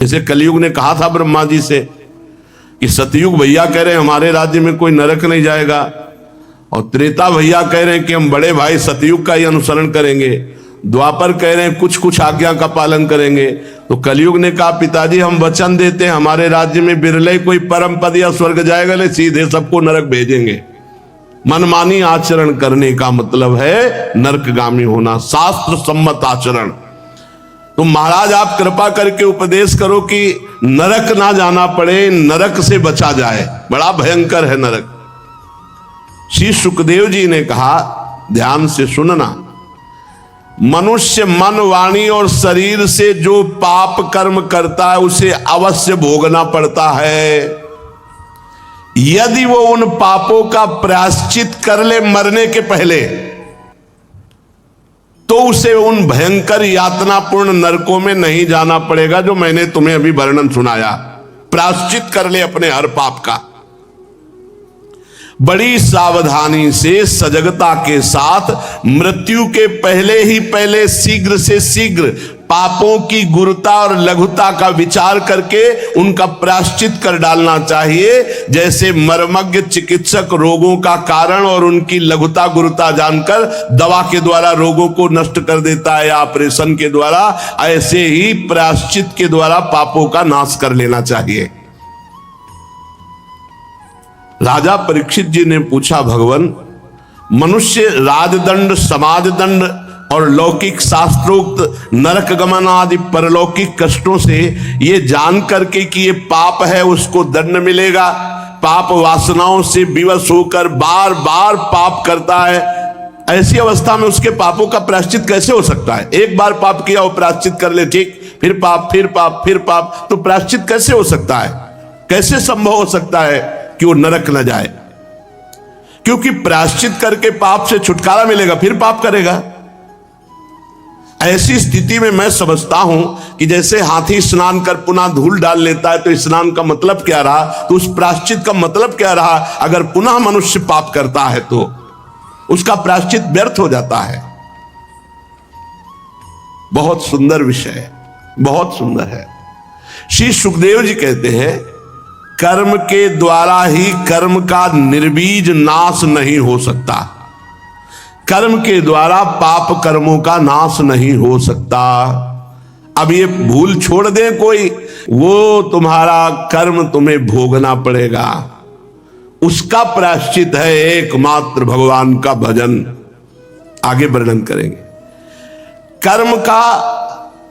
जैसे कलयुग ने कहा था ब्रह्मा जी से कि सतयुग भैया कह रहे हैं हमारे राज्य में कोई नरक नहीं जाएगा, और त्रेता भैया कह रहे हैं कि हम बड़े भाई सतयुग का ही अनुसरण करेंगे, द्वापर कह रहे हैं कुछ कुछ आज्ञा का पालन करेंगे। तो कलयुग ने कहा पिताजी हम वचन देते हैं हमारे राज्य में बिरले कोई परम पद या स्वर्ग जाएगा, नहीं सीधे सबको नरक भेजेंगे। मनमानी आचरण करने का मतलब है नरकगामी होना, शास्त्र सम्मत आचरण। तो महाराज आप कृपा करके उपदेश करो कि नरक ना जाना पड़े, नरक से बचा जाए, बड़ा भयंकर है नरक। श्री सुखदेव जी ने कहा ध्यान से सुनना, मनुष्य मन वाणी और शरीर से जो पाप कर्म करता है उसे अवश्य भोगना पड़ता है। यदि वो उन पापों का प्रायश्चित कर ले मरने के पहले तो उसे उन भयंकर यातनापूर्ण नरकों में नहीं जाना पड़ेगा जो मैंने तुम्हें अभी वर्णन सुनाया। प्रायश्चित कर ले अपने हर पाप का। बड़ी सावधानी से सजगता के साथ मृत्यु के पहले ही पहले शीघ्र से शीघ्र पापों की गुरुता और लघुता का विचार करके उनका प्रायश्चित कर डालना चाहिए। जैसे मर्मज्ञ चिकित्सक रोगों का कारण और उनकी लघुता गुरुता जानकर दवा के द्वारा रोगों को नष्ट कर देता है या ऑपरेशन के द्वारा, ऐसे ही प्रायश्चित के द्वारा पापों का नाश कर लेना चाहिए। राजा परीक्षित जी ने पूछा भगवान, मनुष्य राजदंड समाजदंड और लौकिक शास्त्रोक्त नरक गमन आदि परलौकिक कष्टों से ये जान करके कि ये पाप है उसको दंड मिलेगा, पाप वासनाओं से विवश होकर बार बार पाप करता है, ऐसी अवस्था में उसके पापों का प्रायश्चित कैसे हो सकता है? एक बार पाप किया वो प्रायश्चित कर ले, ठीक, फिर पाप फिर पाप फिर पाप, तो प्रायश्चित कैसे हो सकता है? कैसे संभव हो सकता है कि वो नरक न जाए? क्योंकि प्रायश्चित करके पाप से छुटकारा मिलेगा, फिर पाप करेगा। ऐसी स्थिति में मैं समझता हूं कि जैसे हाथी स्नान कर पुनः धूल डाल लेता है, तो स्नान का मतलब क्या रहा, तो उस प्रायश्चित का मतलब क्या रहा? अगर पुनः मनुष्य पाप करता है तो उसका प्रायश्चित व्यर्थ हो जाता है। बहुत सुंदर विषय है, बहुत सुंदर है। श्री सुखदेव जी कहते हैं कर्म के द्वारा ही कर्म का निर्बीज नाश नहीं हो सकता, कर्म के द्वारा पाप कर्मों का नाश नहीं हो सकता। अब ये भूल छोड़ दे कोई, वो तुम्हारा कर्म तुम्हें भोगना पड़ेगा, उसका प्रायश्चित है एकमात्र भगवान का भजन। आगे वर्णन करेंगे। कर्म का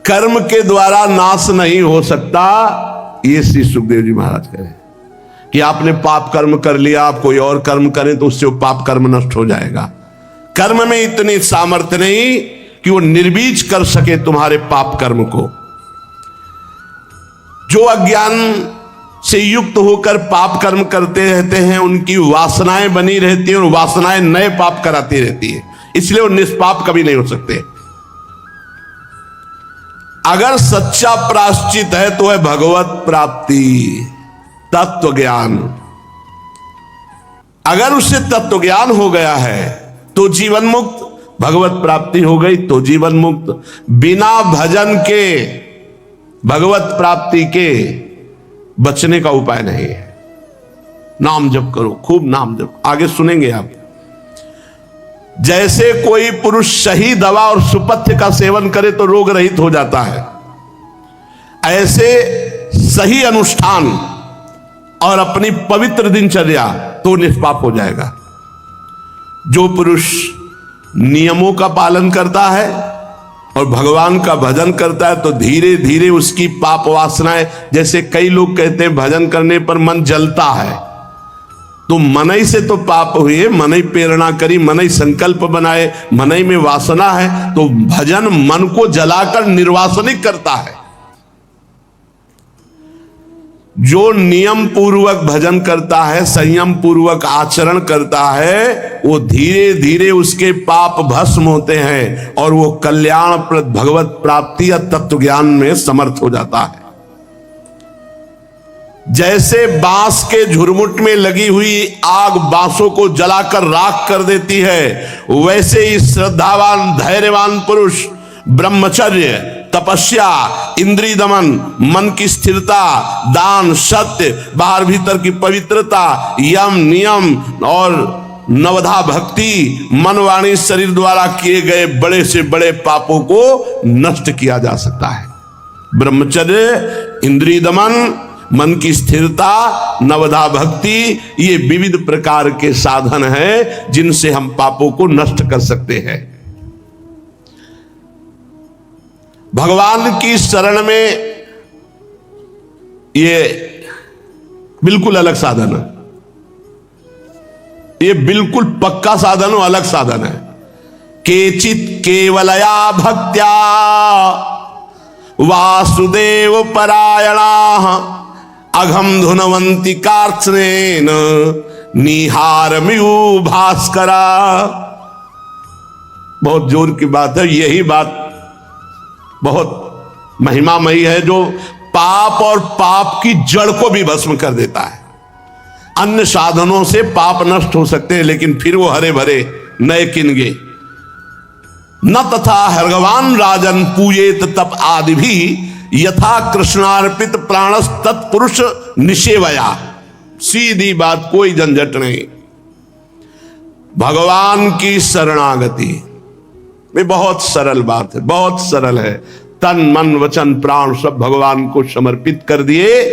कर्म के द्वारा नाश नहीं हो सकता, ये श्री सुखदेव जी महाराज कह रहे हैं कि आपने पाप कर्म कर लिया, आप कोई और कर्म करें तो उससे वो पाप कर्म नष्ट हो जाएगा। कर्म में इतनी सामर्थ्य नहीं कि वो निर्बीज कर सके तुम्हारे पाप कर्म को। जो अज्ञान से युक्त होकर पाप कर्म करते रहते हैं उनकी वासनाएं बनी रहती हैं और वासनाएं नए पाप कराती रहती है, इसलिए वो निष्पाप कभी नहीं हो सकते। अगर सच्चा प्रायश्चित है तो है भगवत प्राप्ति, तत्व ज्ञान। अगर उससे तत्व ज्ञान हो गया है तो जीवन मुक्त, भगवत प्राप्ति हो गई तो जीवन मुक्त। बिना भजन के भगवत प्राप्ति के बचने का उपाय नहीं है। नाम जप करो, खूब नाम जप। आगे सुनेंगे आप। जैसे कोई पुरुष सही दवा और सुपथ्य का सेवन करे तो रोग रहित हो जाता है, ऐसे सही अनुष्ठान और अपनी पवित्र दिनचर्या तो निष्पाप हो जाएगा। जो पुरुष नियमों का पालन करता है और भगवान का भजन करता है तो धीरे धीरे उसकी पाप वासनाएं, जैसे कई लोग कहते हैं भजन करने पर मन जलता है, तो मनई से तो पाप हुए, मनई प्रेरणा करी, मनई संकल्प बनाए, मनई में वासना है, तो भजन मन को जलाकर निर्वासनिक करता है। जो नियम पूर्वक भजन करता है, संयम पूर्वक आचरण करता है, वो धीरे धीरे उसके पाप भस्म होते हैं और वो कल्याणप्रद भगवत प्राप्ति या तत्व ज्ञान में समर्थ हो जाता है। जैसे बांस के झुरमुट में लगी हुई आग बांसों को जलाकर राख कर देती है, वैसे ही श्रद्धावान धैर्यवान पुरुष ब्रह्मचर्य तपस्या, इंद्रिय दमन, मन की स्थिरता, दान, सत्य, बाहर भीतर की पवित्रता, यम नियम और नवधा भक्ति, मन वाणी शरीर द्वारा किए गए बड़े से बड़े पापों को नष्ट किया जा सकता है। ब्रह्मचर्य, इंद्रिय दमन, मन की स्थिरता, नवधा भक्ति, ये विविध प्रकार के साधन हैं जिनसे हम पापों को नष्ट कर सकते हैं। भगवान की शरण में ये बिल्कुल अलग साधन है, ये बिल्कुल पक्का साधन और अलग साधन है। केचित केवलया भक्त्या वासुदेव परायणा अघम धुनवंती कार्त्स्नेन निहारमियु भास्करा। बहुत जोर की बात है, यही बात बहुत महिमामयी है जो पाप और पाप की जड़ को भी भस्म कर देता है। अन्य साधनों से पाप नष्ट हो सकते हैं लेकिन फिर वो हरे भरे नए किनगे। न तथा भगवान राजन पूजेत तप आदि भी यथा कृष्णार्पित प्राणस तत्पुरुष निषेवया। सीधी बात, कोई झंझट नहीं। भगवान की शरणागति में बहुत सरल बात है, बहुत सरल है। तन मन वचन प्राण सब भगवान को समर्पित कर दिए।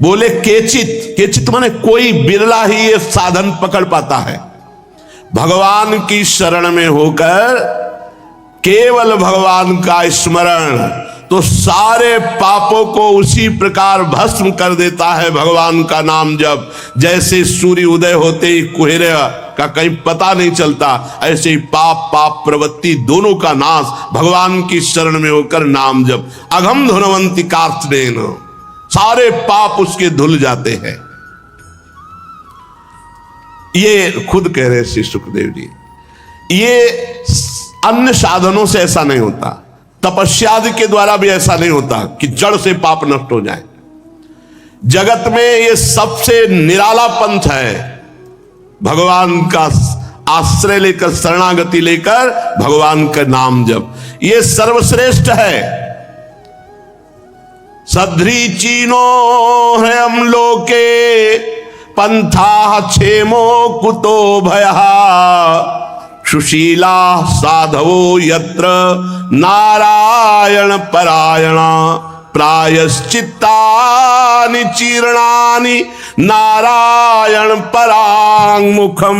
बोले केचित, केचित माने कोई बिरला ही ये साधन पकड़ पाता है। भगवान की शरण में होकर केवल भगवान का स्मरण तो सारे पापों को उसी प्रकार भस्म कर देता है। भगवान का नाम जब, जैसे सूर्य उदय होते ही कुहरे का कहीं पता नहीं चलता, ऐसे ही पाप प्रवृत्ति दोनों का नाश भगवान की शरण में होकर नाम जब। अघम धुनवंती कार्त्स्नेन, सारे पाप उसके धुल जाते हैं। ये खुद कह रहे श्री सुखदेव जी। ये अन्य साधनों से ऐसा नहीं होता, तपस्यादि के द्वारा भी ऐसा नहीं होता कि जड़ से पाप नष्ट हो जाए। जगत में ये सबसे निराला पंथ है, भगवान का आश्रय लेकर, शरणागति लेकर भगवान का नाम जप, ये सर्वश्रेष्ठ है। सध्री चीनो है हम लोके पंथा क्षेमो कुतो भयः सुशीला साधवो यत्र नारायण परायणा प्रायश्चित्तानि चीर्णानि नारायण परांगमुखम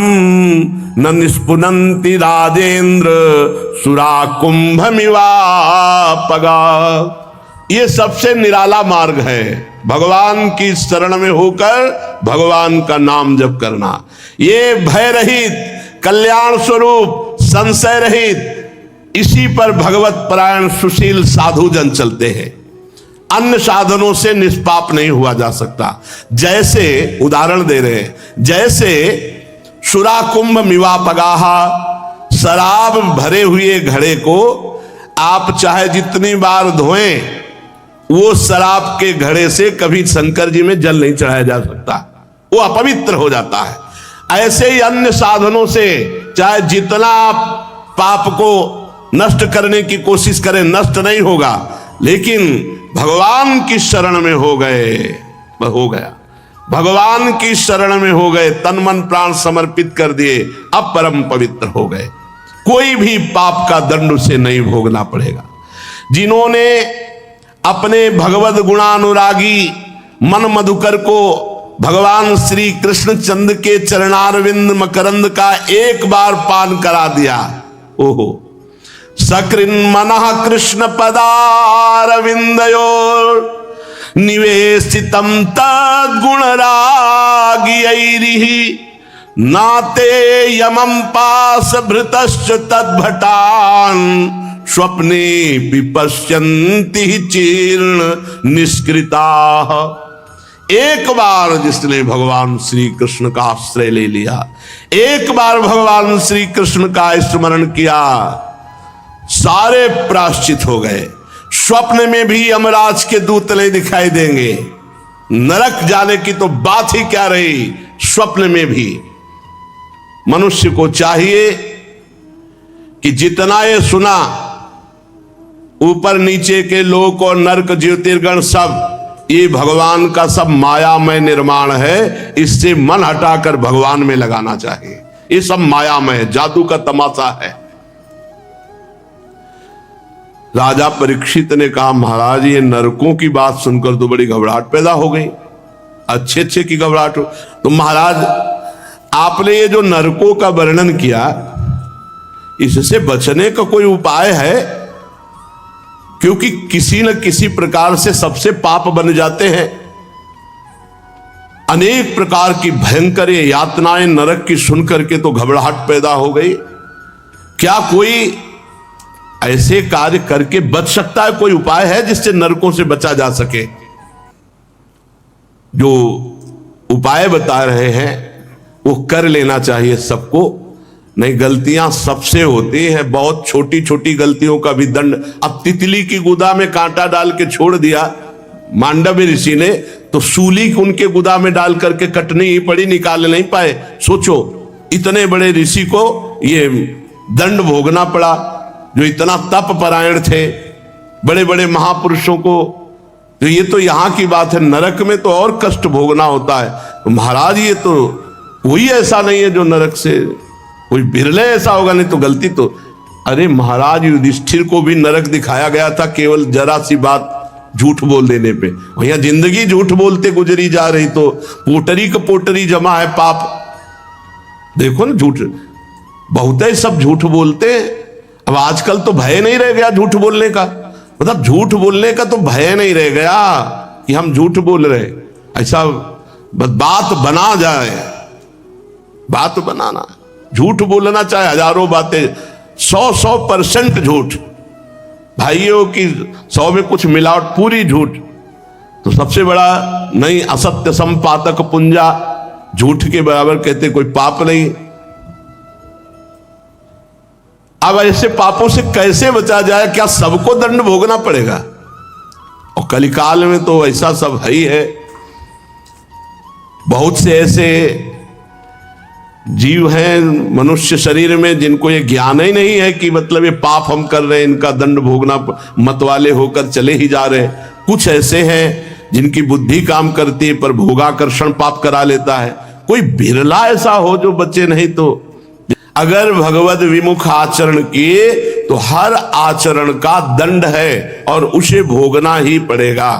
न निष्पुनन्ति राजेन्द्र सुरा कुंभमिवापगा। ये सबसे निराला मार्ग है, भगवान की शरण में होकर भगवान का नाम जप करना। ये भय रहित, कल्याण स्वरूप, संशय रहित, इसी पर भगवत परायण सुशील साधु जन चलते हैं। अन्य साधनों से निष्पाप नहीं हुआ जा सकता। जैसे उदाहरण दे रहे हैं, जैसे सुरा कुंभ मिवापगाहा, शराब भरे हुए घड़े को आप चाहे जितनी बार धोएं, वो शराब के घड़े से कभी शंकर जी में जल नहीं चढ़ाया जा सकता, वो अपवित्र हो जाता है। ऐसे ही अन्य साधनों से चाहे जितना आप पाप को नष्ट करने की कोशिश करें, नष्ट नहीं होगा। लेकिन भगवान की शरण में हो गए, हो गया, भगवान की शरण में हो गए, तन मन प्राण समर्पित कर दिए, अब परम पवित्र हो गए। कोई भी पाप का दंड उसे नहीं भोगना पड़ेगा। जिन्होंने अपने भगवद गुणानुरागी मन मधुकर को भगवान श्री कृष्ण चंद्र के चरणारविंद मकरंद का एक बार पान करा दिया, ओहो, सकृन् मनः कृष्ण पदारविंदयोर निवेशितम तद्गुणरागियैरिहि नाते यमं पास भृतश्च तद्भटान् स्वप्ने विपश्यन्ति चीर्ण निष्कृताः। एक बार जिसने भगवान श्री कृष्ण का आश्रय ले लिया, एक बार भगवान श्री कृष्ण का स्मरण किया, सारे प्रायश्चित हो गए। स्वप्न में भी यमराज के दूत नहीं दिखाई देंगे, नरक जाने की तो बात ही क्या रही। स्वप्न में भी मनुष्य को चाहिए कि जितना ये सुना ऊपर नीचे के लोक और नरक ज्योतिर्गण सब ये भगवान का सब मायामय निर्माण है। इससे मन हटाकर भगवान में लगाना चाहिए। ये सब मायामय जादू का तमाशा है। राजा परीक्षित ने कहा महाराज ये नरकों की बात सुनकर तो बड़ी घबराहट पैदा हो गई, अच्छे अच्छे की घबराहट हो। तो महाराज आपने ये जो नरकों का वर्णन किया इससे बचने का कोई उपाय है? क्योंकि किसी न किसी प्रकार से सबसे पाप बन जाते हैं। अनेक प्रकार की भयंकर यातनाएं नरक की सुनकर के तो घबराहट पैदा हो गई। क्या कोई ऐसे कार्य करके बच सकता है? कोई उपाय है जिससे नरकों से बचा जा सके? जो उपाय बता रहे हैं वो कर लेना चाहिए सबको। नहीं, गलतियां सबसे होती हैं, बहुत छोटी छोटी गलतियों का भी दंड। अब तितली की गुदा में कांटा डाल के छोड़ दिया मांडव्य ऋषि ने, तो सूली उनके गुदा में डाल करके कटनी ही पड़ी, निकाल नहीं पाए। सोचो इतने बड़े ऋषि को ये दंड भोगना पड़ा, जो इतना तप परायण थे, बड़े बड़े महापुरुषों को। तो ये तो यहां की बात है, नरक में तो और कष्ट भोगना होता है। तो महाराज ये तो कोई ऐसा नहीं है जो नरक से, कोई बिरले ऐसा होगा, नहीं तो गलती तो। अरे महाराज युधिष्ठिर को भी नरक दिखाया गया था केवल जरा सी बात झूठ बोल देने पे। भैया जिंदगी झूठ बोलते गुजरी जा रही, तो पोटरी का पोटरी जमा है पाप। देखो ना झूठ, बहुत है सब झूठ बोलते हैं। अब आजकल तो भय नहीं रह गया झूठ बोलने का, मतलब झूठ बोलने का तो भय नहीं रह गया कि हम झूठ बोल रहे। ऐसा बात बना जाए, बात बनाना, झूठ बोलना चाहे हजारों बातें, 100% झूठ, भाइयों की 100 में कुछ मिलावट, पूरी झूठ। तो सबसे बड़ा नहीं, असत्य संपातक पुंजा, झूठ के बराबर कहते कोई पाप नहीं। अब ऐसे पापों से कैसे बचा जाए? क्या सबको दंड भोगना पड़ेगा? और कलिकाल में तो ऐसा सब है ही है। बहुत से ऐसे जीव हैं मनुष्य शरीर में जिनको ये ज्ञान ही नहीं है कि मतलब ये पाप हम कर रहे हैं, इनका दंड भोगना, मत वाले होकर चले ही जा रहे हैं। कुछ ऐसे हैं जिनकी बुद्धि काम करती है पर भोगाकर्षण पाप करा लेता है। कोई बिरला ऐसा हो जो बचे, नहीं तो अगर भगवद विमुख आचरण किए तो हर आचरण का दंड है और उसे भोगना ही पड़ेगा।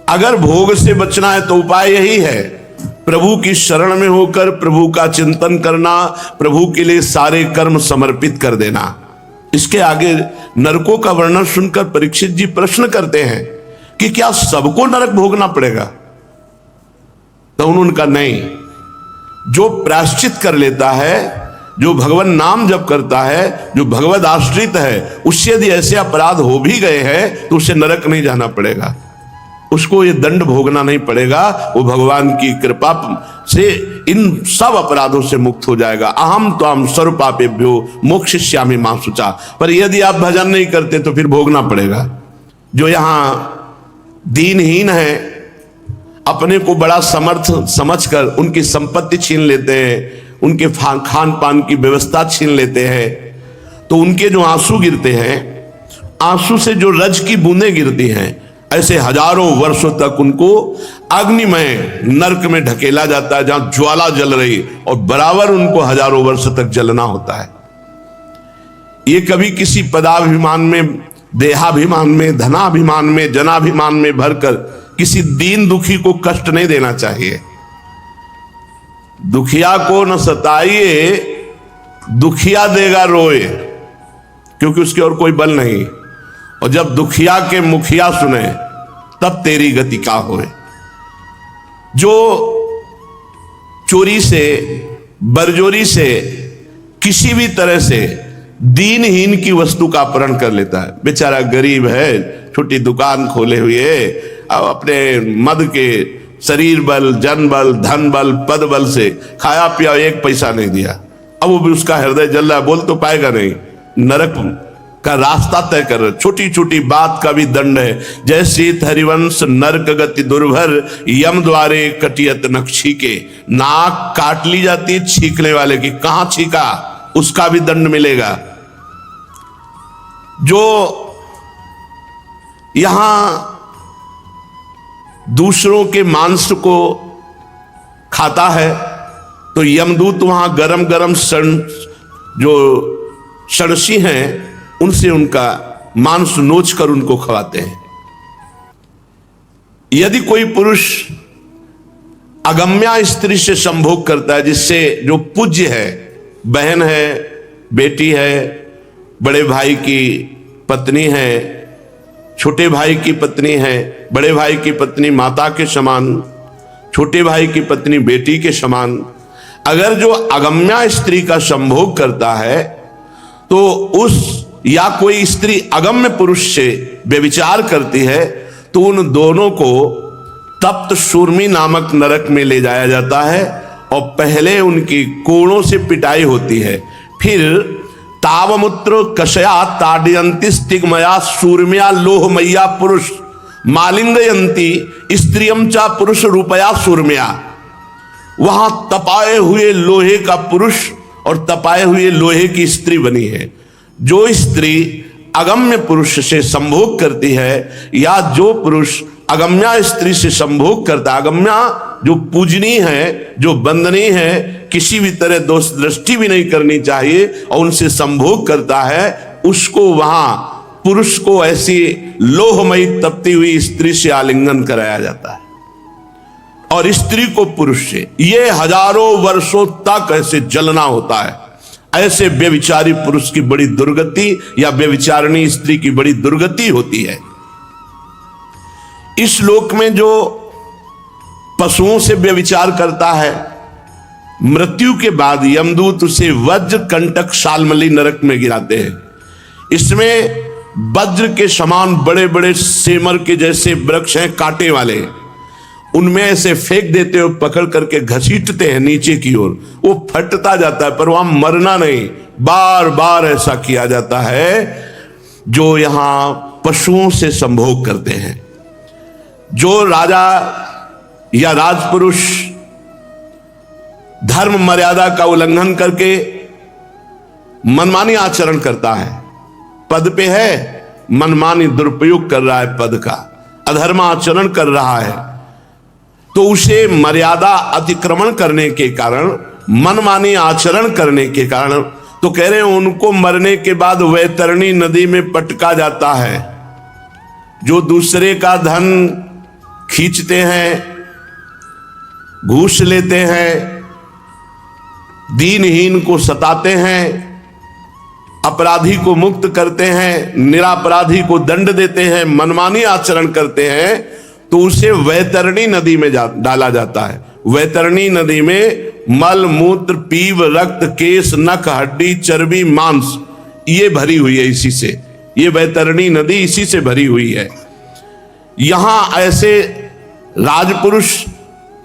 अगर भोग से बचना है तो उपाय यही है, प्रभु की शरण में होकर प्रभु का चिंतन करना, प्रभु के लिए सारे कर्म समर्पित कर देना। इसके आगे नरकों का वर्णन सुनकर परीक्षित जी प्रश्न करते हैं कि क्या सबको नरक भोगना पड़ेगा? तो उन्होंने कहा नहीं, जो प्रायश्चित कर लेता है, जो भगवान नाम जप करता है, जो भगवद आश्रित है, उससे यदि ऐसे अपराध हो भी गए हैं तो उसे नरक नहीं जाना पड़ेगा, उसको ये दंड भोगना नहीं पड़ेगा। वो भगवान की कृपा से इन सब अपराधों से मुक्त हो जाएगा। अहम त्वाम सर्व पापेभ्यो मोक्षयिष्यामि मा शुचा। पर यदि आप भजन नहीं करते तो फिर भोगना पड़ेगा। जो यहां दीनहीन है, अपने को बड़ा समर्थ समझकर उनकी संपत्ति छीन लेते हैं, उनके खान पान की व्यवस्था छीन लेते हैं, तो उनके जो आंसू गिरते हैं, आंसू से जो रज की बूंदें गिरती हैं, ऐसे हजारों वर्षों तक उनको अग्निमय नरक में ढकेला जाता है, जहां ज्वाला जल रही, और बराबर उनको हजारों वर्ष तक जलना होता है। ये कभी किसी पदाभिमान में, देहाभिमान में, धनाभिमान में, जनाभिमान में भरकर किसी दीन दुखी को कष्ट नहीं देना चाहिए। दुखिया को न सताइए, दुखिया देगा रोए, क्योंकि उसके और कोई बल नहीं। और जब दुखिया के मुखिया सुने तब तेरी गति का होए। जो चोरी से, बरजोरी से, किसी भी तरह से दीनहीन की वस्तु का अपहरण कर लेता है, बेचारा गरीब है, छोटी दुकान खोले हुए, अब अपने मद के शरीर बल, जन बल, धन बल, पद बल से खाया पिया, एक पैसा नहीं दिया, अब वो भी उसका हृदय जल रहा है, बोल तो पाएगा नहीं, नरक का रास्ता तय कर रहे। छोटी छोटी बात का भी दंड है। जैसे हरिवंश नरक गति दुर्भर, यम द्वारे कटियत नक्षी के। नाक काट ली जाती है छींकने वाले की, कहां छींका उसका भी दंड मिलेगा। जो यहां दूसरों के मांस को खाता है तो यमदूत वहां गरम गरम जो षडशी हैं उनसे उनका मांस नोच कर उनको खवाते हैं। यदि कोई पुरुष अगम्या स्त्री से संभोग करता है, जिससे जो पूज्य है, बहन है, बेटी है, बड़े भाई की पत्नी है, छोटे भाई की पत्नी है, बड़े भाई की पत्नी माता के समान, छोटे भाई की पत्नी बेटी के समान, अगर जो अगम्या स्त्री का संभोग करता है तो या कोई स्त्री अगम्य पुरुष से व्यभिचार करती है तो उन दोनों को तप्त शूर्मी नामक नरक में ले जाया जाता है और पहले उनकी कोड़ों से पिटाई होती है, फिर तावमुत्र कषया ताड़यंती स्तिग्मया शूर्म्या लोहमय्या पुरुष मालिंगयंती स्त्रियम चा पुरुष रूपया शूर्म्या। वहां तपाए हुए लोहे का पुरुष और तपाए हुए लोहे की स्त्री बनी है। जो स्त्री अगम्य पुरुष से संभोग करती है या जो पुरुष अगम्या स्त्री से संभोग करता है, अगम्या जो पूजनीय है, जो वंदनीय है, किसी भी तरह दोष दृष्टि भी नहीं करनी चाहिए और उनसे संभोग करता है, उसको वहां पुरुष को ऐसी लोहमयी तपती हुई स्त्री से आलिंगन कराया जाता है और स्त्री को पुरुष से। ये हजारों वर्षों तक ऐसे जलना होता है। ऐसे व्यभिचारी पुरुष की बड़ी दुर्गति या व्यभिचारिणी स्त्री की बड़ी दुर्गति होती है। इस लोक में जो पशुओं से व्यभिचार करता है, मृत्यु के बाद यमदूत उसे वज्र कंटक शालमली नरक में गिराते हैं। इसमें वज्र के समान बड़े बड़े सेमर के जैसे वृक्ष हैं, कांटे वाले, उनमें ऐसे फेंक देते हो, पकड़ करके घसीटते हैं नीचे की ओर, वो फटता जाता है पर वहां मरना नहीं। बार बार ऐसा किया जाता है जो यहां पशुओं से संभोग करते हैं। जो राजा या राजपुरुष धर्म मर्यादा का उल्लंघन करके मनमानी आचरण करता है, पद पे है, मनमानी दुरुपयोग कर रहा है पद का, अधर्म आचरण कर रहा है, तो उसे मर्यादा अतिक्रमण करने के कारण, मनमानी आचरण करने के कारण, तो कह रहे हैं उनको मरने के बाद वैतरणी नदी में पटका जाता है। जो दूसरे का धन खींचते हैं, घूस लेते हैं, दीनहीन को सताते हैं, अपराधी को मुक्त करते हैं, निरापराधी को दंड देते हैं, मनमानी आचरण करते हैं, तो उसे वैतरणी नदी में डाला जाता है। वैतरणी नदी में मल मूत्र पीव रक्त केश नख हड्डी चर्बी मांस ये भरी हुई है। इसी से ये वैतरणी नदी इसी से भरी हुई है। यहां ऐसे राजपुरुष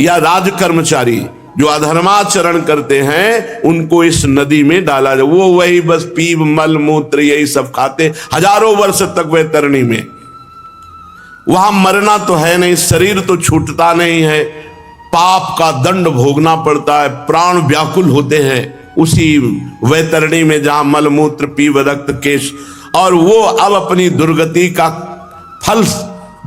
या राज कर्मचारी जो अधर्माचरण करते हैं उनको इस नदी में डाला जाए। वो वही बस पीव मल मूत्र यही सब खाते हजारों वर्ष तक वैतरणी में। वहां मरना तो है नहीं, शरीर तो छूटता नहीं है, पाप का दंड भोगना पड़ता है, प्राण व्याकुल होते हैं उसी वैतरणी में जहां मल मूत्र पीव रक्त केश। और वो अब अपनी दुर्गति का फल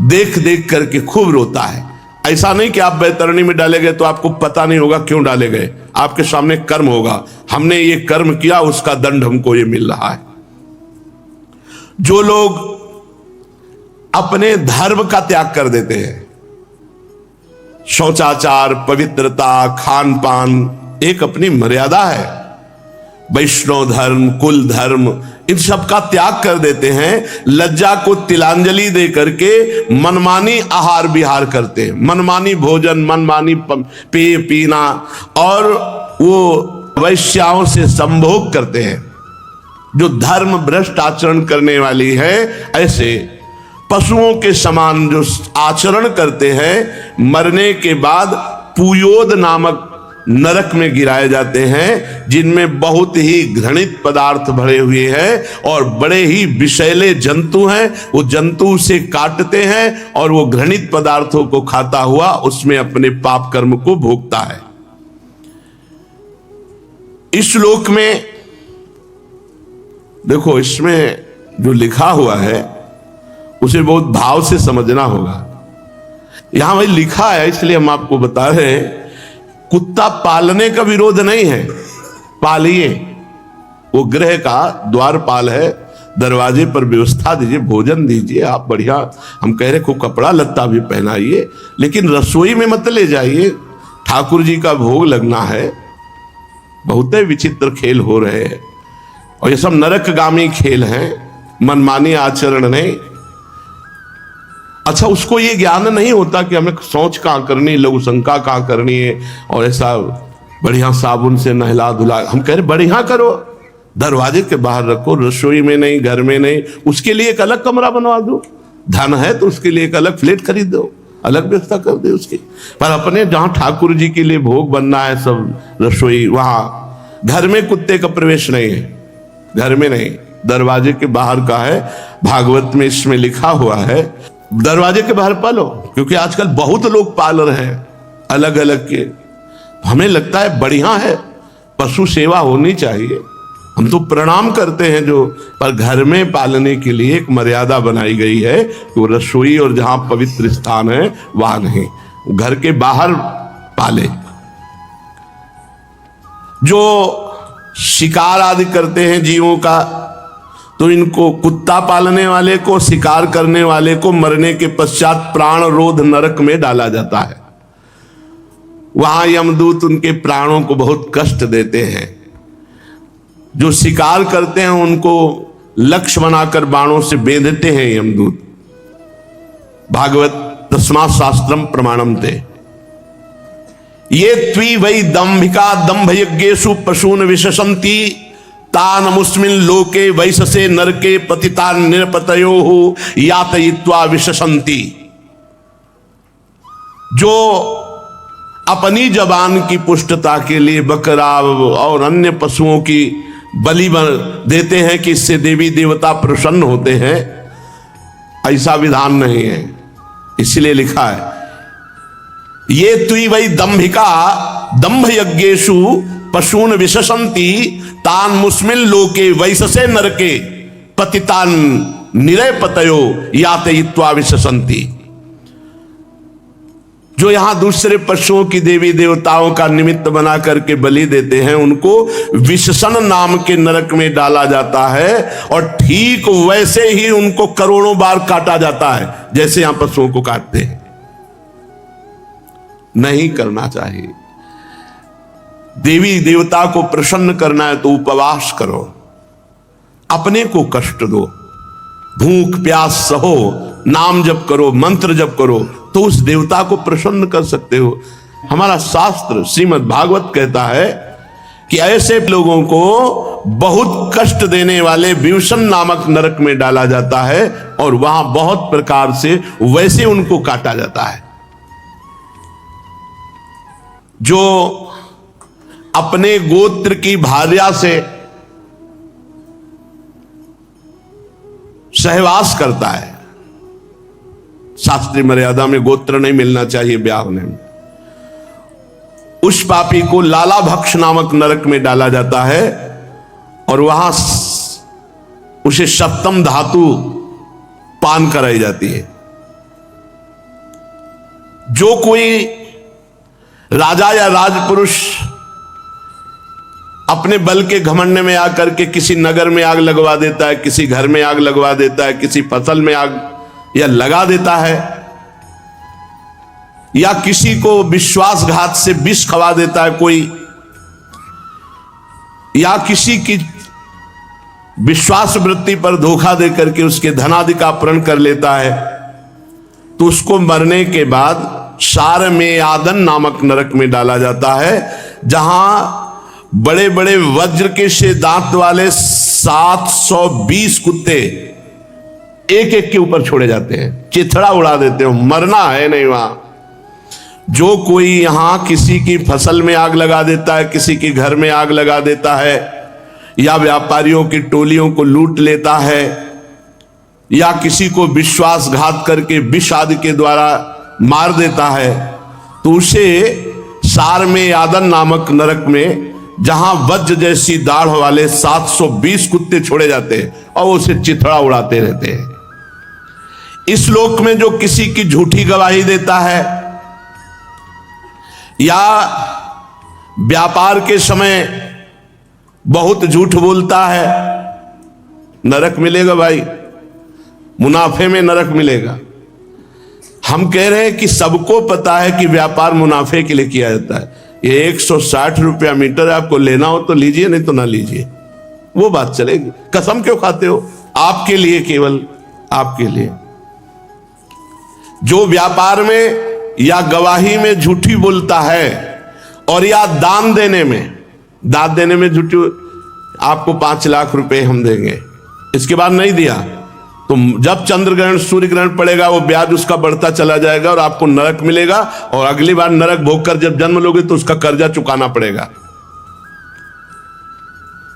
देख देख करके खूब रोता है। ऐसा नहीं कि आप वैतरणी में डाले गए तो आपको पता नहीं होगा क्यों डाले गए, आपके सामने कर्म होगा, हमने ये कर्म किया उसका दंड हमको ये मिल रहा है। जो लोग अपने धर्म का त्याग कर देते हैं, शौचाचार, पवित्रता, खान पान, एक अपनी मर्यादा है, वैष्णव धर्म, कुल धर्म, इन सब का त्याग कर देते हैं, लज्जा को तिलांजलि दे करके मनमानी आहार विहार करते हैं, मनमानी भोजन, मनमानी पेय पीना, और वो वैश्याओं से संभोग करते हैं। जो धर्म भ्रष्ट आचरण करने वाली है, ऐसे पशुओं के समान जो आचरण करते हैं, मरने के बाद पुयोद नामक नरक में गिराए जाते हैं, जिनमें बहुत ही घृणित पदार्थ भरे हुए हैं और बड़े ही विषैले जंतु हैं। वो जंतु उसे काटते हैं और वो घृणित पदार्थों को खाता हुआ उसमें अपने पाप कर्म को भोगता है। इस श्लोक में देखो, इसमें जो लिखा हुआ है उसे बहुत भाव से समझना होगा। यहां वही लिखा है, इसलिए हम आपको बता रहे हैं, कुत्ता पालने का विरोध नहीं है, पालिए। वो गृह का द्वारपाल है, दरवाजे पर व्यवस्था दीजिए, भोजन दीजिए, आप बढ़िया, हम कह रहे को कपड़ा लत्ता भी पहनाइए, लेकिन रसोई में मत ले जाइए। ठाकुर जी का भोग लगना है। बहुत विचित्र खेल हो रहे हैं और ये सब नरकगामी खेल हैं, मनमानी आचरण नहीं। अच्छा, उसको ये ज्ञान नहीं होता कि हमें सोच कहाँ करनी, लघु शंका कहाँ करनी है, और ऐसा बढ़िया साबुन से नहला धुला। हम कह रहे बढ़िया करो, दरवाजे के बाहर रखो, रसोई में नहीं, घर में नहीं। उसके लिए एक अलग कमरा बनवा दो, धन है तो उसके लिए एक अलग फ्लैट खरीद दो, अलग व्यवस्था कर दे उसकी। पर अपने जहां ठाकुर जी के लिए भोग बनना है, सब रसोई, वहां घर में कुत्ते का प्रवेश नहीं है, घर में नहीं, दरवाजे के बाहर का है। भागवत में इसमें लिखा हुआ है दरवाजे के बाहर पालो, क्योंकि आजकल बहुत लोग पाल रहे हैं अलग अलग के। हमें लगता है बढ़िया है, पशु सेवा होनी चाहिए, हम तो प्रणाम करते हैं जो, पर घर में पालने के लिए एक मर्यादा बनाई गई है कि वो रसोई और जहां पवित्र स्थान है वहां नहीं, घर के बाहर पाले। जो शिकार आदि करते हैं जीवों का, तो इनको, कुत्ता पालने वाले को, शिकार करने वाले को मरने के पश्चात प्राण रोध नरक में डाला जाता है। वहां यमदूत उनके प्राणों को बहुत कष्ट देते हैं। जो शिकार करते हैं उनको लक्ष्य बनाकर बाणों से बेधते हैं यमदूत। भागवत 10वां शास्त्रम प्रमाणम थे। ये त्वी वै दंभिका दंभ यज्ञेषु पशून विशसंति तान मुस्मिन लोके वैससे नरके पतितान निरपतयो यातयित्वा विशसंति। जो अपनी जबान की पुष्टता के लिए बकरा और अन्य पशुओं की बलि देते हैं कि इससे देवी देवता प्रसन्न होते हैं, ऐसा विधान नहीं है। इसलिए लिखा है ये तुई वही दंभिका दंभ यज्ञेषु पशून विशसंति तान मुस्मिल लोके वैससे नरके पतितान निरपतयो यातयित्वा विशसंति। जो यहां दूसरे पशुओं की देवी देवताओं का निमित्त बना करके बलि देते हैं, उनको विशसन नाम के नरक में डाला जाता है, और ठीक वैसे ही उनको करोड़ों बार काटा जाता है जैसे यहां पशुओं को काटते हैं। नहीं करना चाहिए। देवी देवता को प्रसन्न करना है तो उपवास करो, अपने को कष्ट दो, भूख प्यास सहो, नाम जप करो, मंत्र जप करो, तो उस देवता को प्रसन्न कर सकते हो। हमारा शास्त्र श्रीमद् भागवत कहता है कि ऐसे लोगों को बहुत कष्ट देने वाले विवसन नामक नरक में डाला जाता है, और वहां बहुत प्रकार से वैसे उनको काटा जाता है। जो अपने गोत्र की भार्या से सहवास करता है, शास्त्रीय मर्यादा में गोत्र नहीं मिलना चाहिए ब्याह होने में, उस पापी को लाला भक्ष नामक नरक में डाला जाता है, और वहां उसे सप्तम धातु पान कराई जाती है। जो कोई राजा या राजपुरुष अपने बल के घमंड में आकर के किसी नगर में आग लगवा देता है, किसी घर में आग लगवा देता है, किसी फसल में आग या लगा देता है, या किसी को विश्वासघात से विष खवा देता है कोई, या किसी की विश्वास वृत्ति पर धोखा देकर के उसके धनादि का अपहरण कर लेता है, तो उसको मरने के बाद सार में आदन नामक नरक में डाला जाता है, जहां बड़े बड़े वज्र के से दांत वाले 720 कुत्ते एक एक के ऊपर छोड़े जाते हैं, चिथड़ा उड़ा देते हो, मरना है नहीं वहां। जो कोई यहां किसी की फसल में आग लगा देता है, किसी के घर में आग लगा देता है, या व्यापारियों की टोलियों को लूट लेता है, या किसी को विश्वासघात करके विष आदि के द्वारा मार देता है, तो उसे सार में यादन नामक नरक में, जहां वज्र जैसी दाढ़ वाले 720 कुत्ते छोड़े जाते हैं और उसे चिथड़ा उड़ाते रहते हैं। इस लोक में जो किसी की झूठी गवाही देता है या व्यापार के समय बहुत झूठ बोलता है, नरक मिलेगा भाई, मुनाफे में नरक मिलेगा। हम कह रहे हैं कि सबको पता है कि व्यापार मुनाफे के लिए किया जाता है। ये 160 रुपया मीटर है, आपको लेना हो तो लीजिए, नहीं तो ना लीजिए, वो बात चलेगी। कसम क्यों खाते हो? आपके लिए, केवल आपके लिए। जो व्यापार में या गवाही में झूठी बोलता है और या दान देने में झूठी, आपको 5 लाख रुपए हम देंगे, इसके बाद नहीं दिया तो जब चंद्र ग्रहण सूर्य ग्रहण पड़ेगा वो ब्याज उसका बढ़ता चला जाएगा और आपको नरक मिलेगा, और अगली बार नरक भोगकर जब जन्म लोगे तो उसका कर्जा चुकाना पड़ेगा।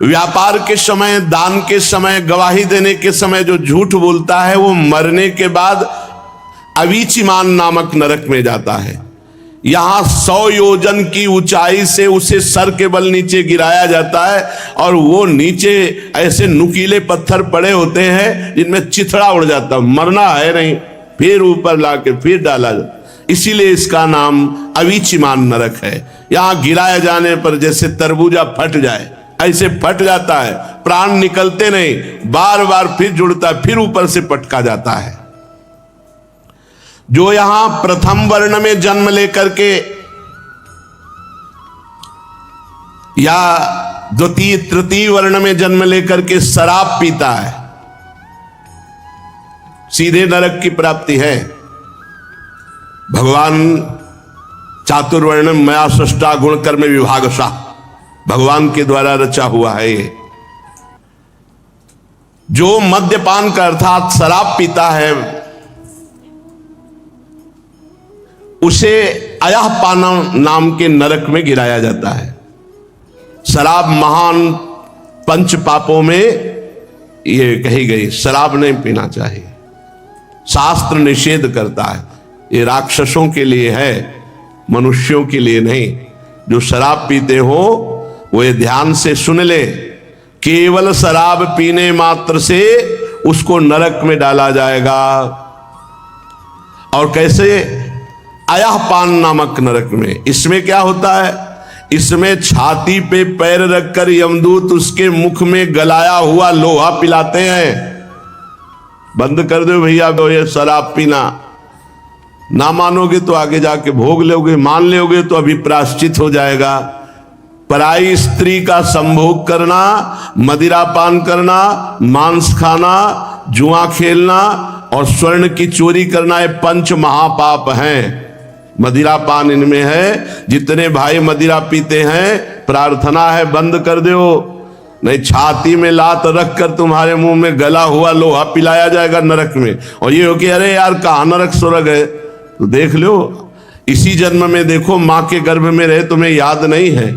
व्यापार के समय, दान के समय, गवाही देने के समय जो झूठ बोलता है वो मरने के बाद अवीचिमान नामक नरक में जाता है। यहां 100 योजन की ऊंचाई से उसे सर के बल नीचे गिराया जाता है और वो नीचे ऐसे नुकीले पत्थर पड़े होते हैं जिनमें चिथड़ा उड़ जाता है, मरना है नहीं, फिर ऊपर लाके फिर डाला जाता। इसीलिए इसका नाम अवीचिमान नरक है। यहां गिराया जाने पर जैसे तरबूजा फट जाए ऐसे फट जाता है, प्राण निकलते नहीं, बार बार फिर जुड़ता है, फिर ऊपर से पटका जाता है। जो यहां प्रथम वर्ण में जन्म लेकर के या द्वितीय तृतीय वर्ण में जन्म लेकर के शराब पीता है, सीधे नरक की प्राप्ति है। भगवान चातुर्वर्ण मया सृष्टा गुण कर्म विभागशः, भगवान के द्वारा रचा हुआ है ये। जो मद्यपान का अर्थात शराब पीता है उसे अयःपान नाम के नरक में गिराया जाता है। शराब महान पंच पापों में ये कही गई, शराब नहीं पीना चाहिए, शास्त्र निषेध करता है। ये राक्षसों के लिए है, मनुष्यों के लिए नहीं। जो शराब पीते हो वो ये ध्यान से सुन ले, केवल शराब पीने मात्र से उसको नरक में डाला जाएगा। और कैसे? अयःपान नामक नरक में। इसमें क्या होता है? इसमें छाती पे पैर रखकर यमदूत उसके मुख में गलाया हुआ लोहा पिलाते हैं। बंद कर दो भैया ये शराब पीना, ना मानोगे तो आगे जाके भोग लोगे, मान लोगे तो अभी प्रायश्चित हो जाएगा। पराई स्त्री का संभोग करना, मदिरा पान करना, मांस खाना, जुआ खेलना और स्वर्ण की चोरी करना, ये 5 महापाप हैं। मदिरा पान इनमें है। जितने भाई मदिरा पीते हैं प्रार्थना है बंद कर दो, नहीं छाती में लात रखकर तुम्हारे मुंह में गला हुआ लोहा पिलाया जाएगा नरक में। और ये हो कि अरे यार कहाँ नरक स्वर्ग है, तो देख लो इसी जन्म में देखो, माँ के गर्भ में रहे तुम्हें याद नहीं है।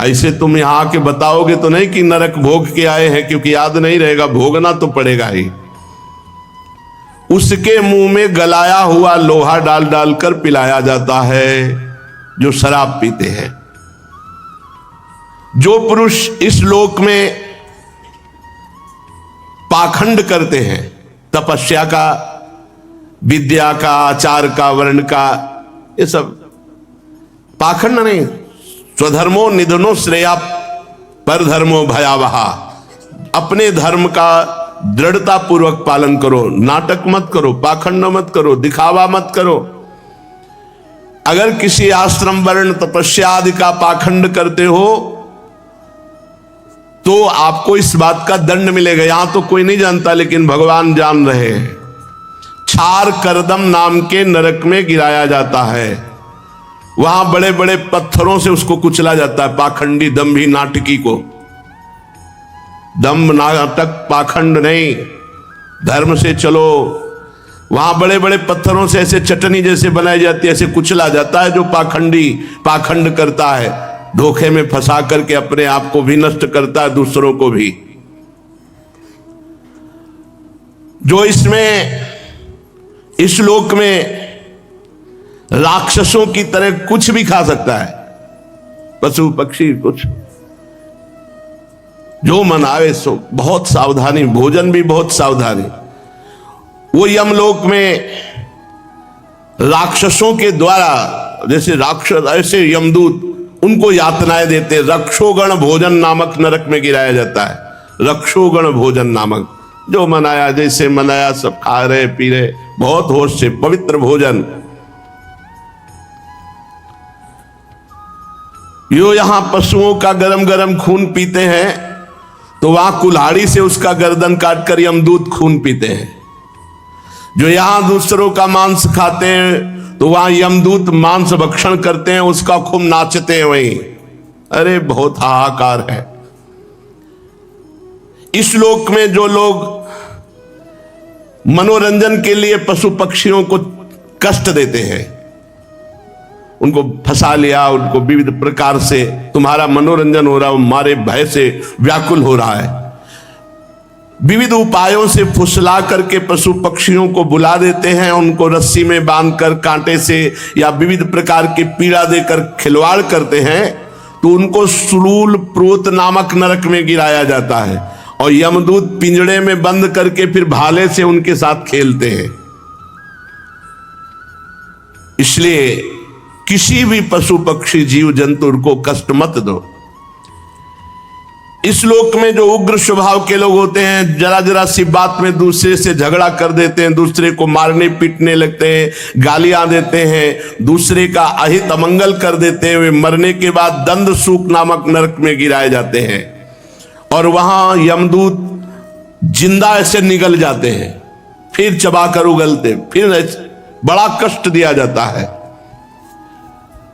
ऐसे तुम यहाँ आके बताओगे तो नहीं कि नरक भोग के आए हैं, क्योंकि याद नहीं रहेगा, भोगना तो पड़ेगा ही। उसके मुंह में गलाया हुआ लोहा डाल डालकर पिलाया जाता है जो शराब पीते हैं। जो पुरुष इस लोक में पाखंड करते हैं, तपस्या का, विद्या का, आचार का, वर्ण का, ये सब पाखंड नहीं। स्वधर्मो निधनो श्रेया पर धर्मो भयावहा। अपने धर्म का दृढ़ता पूर्वक पालन करो, नाटक मत करो, पाखंड मत करो, दिखावा मत करो। अगर किसी आश्रम वर्ण तपस्या आदि का पाखंड करते हो तो आपको इस बात का दंड मिलेगा। यहां तो कोई नहीं जानता लेकिन भगवान जान रहे हैं। छार करदम नाम के नरक में गिराया जाता है। वहां बड़े बड़े पत्थरों से उसको कुचला जाता है, पाखंडी दंभी नाटकी को। दम्भ नाटक पाखंड नहीं, धर्म से चलो। वहां बड़े बड़े पत्थरों से ऐसे चटनी जैसे बनाई जाती है, ऐसे कुचला जाता है जो पाखंडी पाखंड करता है, धोखे में फंसा करके अपने आप को भी नष्ट करता है, दूसरों को भी। जो इसमें इस लोक में राक्षसों की तरह कुछ भी खा सकता है, पशु पक्षी कुछ जो मन आवे सो, बहुत सावधानी, भोजन भी बहुत सावधानी। वो यमलोक में राक्षसों के द्वारा, जैसे राक्षस ऐसे यमदूत उनको यातनाएं देते। रक्षोगण भोजन नामक नरक में गिराया जाता है। रक्षोगण भोजन नामक, जो मनाया जैसे मनाया, सब खा रहे पी रहे बहुत होश से, पवित्र भोजन। यो यहां पशुओं का गरम गरम खून पीते हैं, तो वहां कुल्हाड़ी से उसका गर्दन काटकर यमदूत खून पीते हैं। जो यहां दूसरों का मांस खाते हैं, तो वहां यमदूत मांस भक्षण करते हैं, उसका खूब नाचते हैं वहीं। अरे बहुत हाहाकार है। इस लोक में जो लोग मनोरंजन के लिए पशु पक्षियों को कष्ट देते हैं, उनको फंसा लिया, उनको विविध प्रकार से तुम्हारा मनोरंजन हो रहा है, वो मारे भय से व्याकुल हो रहा है। विविध उपायों से फुसला करके पशु पक्षियों को बुला देते हैं, उनको रस्सी में बांधकर कांटे से या विविध प्रकार की पीड़ा देकर खिलवाड़ करते हैं, तो उनको सुलूल प्रोत नामक नरक में गिराया जाता है। और यमदूत पिंजड़े में बंद करके फिर भाले से उनके साथ खेलते हैं। इसलिए किसी भी पशु पक्षी जीव जंतु को कष्ट मत दो। इस लोक में जो उग्र स्वभाव के लोग होते हैं, जरा जरा सी बात में दूसरे से झगड़ा कर देते हैं, दूसरे को मारने पीटने लगते हैं, गालियां देते हैं, दूसरे का अहित अमंगल कर देते हैं, वे मरने के बाद दंड सूक नामक नरक में गिराए जाते हैं। और वहां यमदूत जिंदा ऐसे निगल जाते हैं, फिर चबाकर उगलते, फिर बड़ा कष्ट दिया जाता है।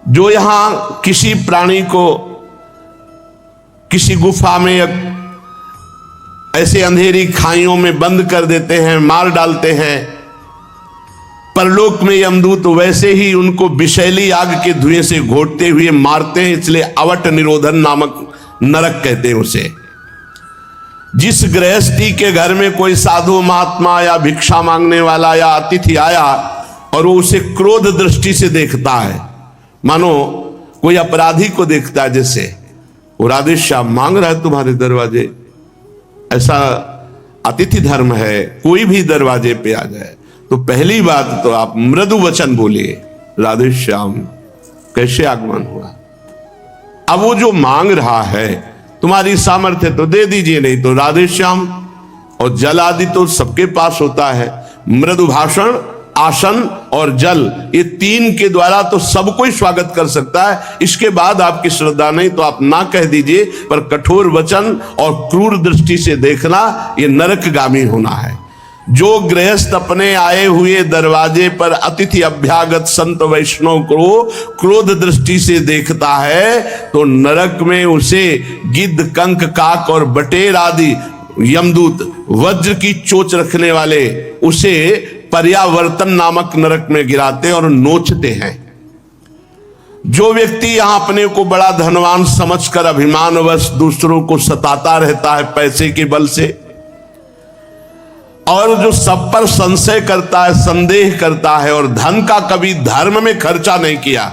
जो यहां किसी प्राणी को किसी गुफा में या ऐसे अंधेरी खाइयों में बंद कर देते हैं, मार डालते हैं, परलोक में यमदूत वैसे ही उनको विषैली आग के धुएं से घोटते हुए मारते हैं। इसलिए अवट निरोधन नामक नरक कहते हैं उसे। जिस गृहस्थी के घर में कोई साधु महात्मा या भिक्षा मांगने वाला या अतिथि आया और वो उसे क्रोध दृष्टि से देखता है, मानो कोई अपराधी को देखता है, जैसे वो राधे श्याम मांग रहा है तुम्हारे दरवाजे, ऐसा अतिथि धर्म है। कोई भी दरवाजे पे आ जाए तो पहली बात तो आप मृदु वचन बोलिए, राधे श्याम कैसे आगमन हुआ। अब वो जो मांग रहा है, तुम्हारी सामर्थ्य तो दे दीजिए, नहीं तो राधे श्याम। और जल आदि तो सबके पास होता है। मृदु भाषण, आसन और जल, ये तीन के द्वारा तो सब कोई स्वागत कर सकता है। इसके बाद आपकी श्रद्धा नहीं तो आप ना कह दीजिए, पर कठोर वचन और क्रूर दृष्टि से देखना, ये नरकगामी होना है। जो गृहस्थ अपने आए हुए दरवाजे पर अतिथि अभ्यागत संत वैष्णव को क्रोध दृष्टि से देखता है, तो नरक में उसे गिद्ध, कंक, काक और बटेर आदि यमदूत, वज्र की चोंच रखने वाले, उसे पर्यावर्तन नामक नरक में गिराते और नोचते हैं। जो व्यक्ति यहां अपने को बड़ा धनवान समझकर अभिमानवश दूसरों को सताता रहता है पैसे के बल से, और जो सब पर संशय करता है, संदेह करता है, और धन का कभी धर्म में खर्चा नहीं किया,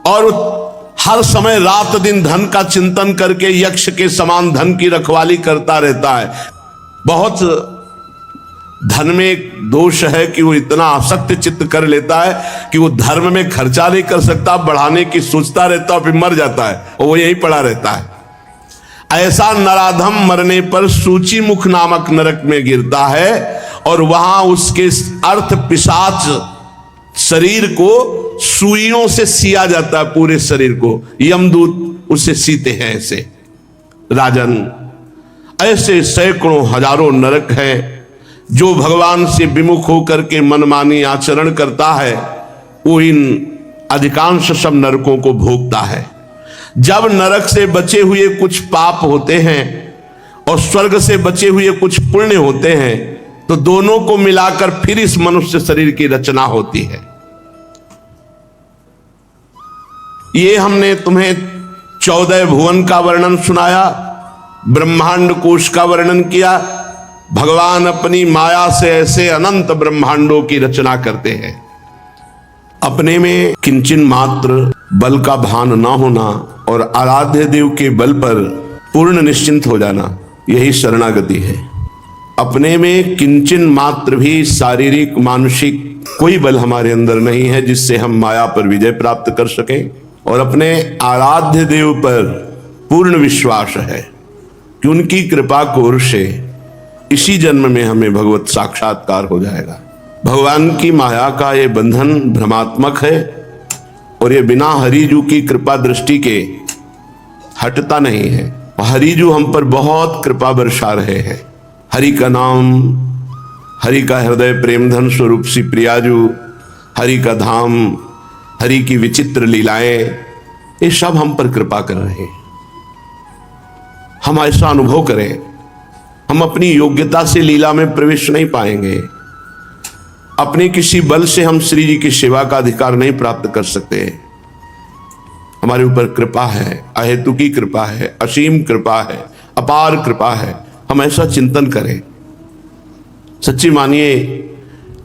और हर समय रात दिन धन का चिंतन करके यक्ष के समान धन की रखवाली करता रहता है। बहुत धन में एक दोष है कि वो इतना आसक्त चित्त कर लेता है कि वो धर्म में खर्चा नहीं कर सकता, बढ़ाने की सोचता रहता है, फिर मर जाता है और वो यही पड़ा रहता है। ऐसा नराधम मरने पर सूची मुख नामक नरक में गिरता है, और वहां उसके अर्थ पिशाच शरीर को सुइयों से सिया जाता है, पूरे शरीर को यमदूत उसे सीते हैं। ऐसे राजन, ऐसे सैकड़ों हजारों नरक हैं। जो भगवान से विमुख होकर के मनमानी आचरण करता है, वो इन अधिकांश सब नरकों को भोगता है। जब नरक से बचे हुए कुछ पाप होते हैं और स्वर्ग से बचे हुए कुछ पुण्य होते हैं, तो दोनों को मिलाकर फिर इस मनुष्य शरीर की रचना होती है। ये हमने तुम्हें 14 भुवन का वर्णन सुनाया, ब्रह्मांड कोश का वर्णन किया। भगवान अपनी माया से ऐसे अनंत ब्रह्मांडों की रचना करते हैं। अपने में किंचन मात्र बल का भान ना होना और आराध्य देव के बल पर पूर्ण निश्चिंत हो जाना, यही शरणागति है। अपने में किंचन मात्र भी शारीरिक मानसिक कोई बल हमारे अंदर नहीं है जिससे हम माया पर विजय प्राप्त कर सकें, और अपने आराध्य देव पर पूर्ण विश्वास है कि उनकी कृपा कोर से इसी जन्म में हमें भगवत साक्षात्कार हो जाएगा। भगवान की माया का ये बंधन भ्रमात्मक है और ये बिना हरिजू की कृपा दृष्टि के हटता नहीं है। हरिजू हम पर बहुत कृपा बरसा रहे हैं। हरि का नाम, हरि का हृदय प्रेमधन स्वरूप सी प्रियाजू, हरि का धाम, हरि की विचित्र लीलाएं, ये सब हम पर कृपा कर रहे हैं। हम ऐसा अनुभव करें, हम अपनी योग्यता से लीला में प्रवेश नहीं पाएंगे, अपने किसी बल से हम श्री जी की सेवा का अधिकार नहीं प्राप्त कर सकते। हमारे ऊपर कृपा है, अहेतुकी कृपा है, असीम कृपा है, अपार कृपा है। हम ऐसा चिंतन करें। सच्ची मानिए,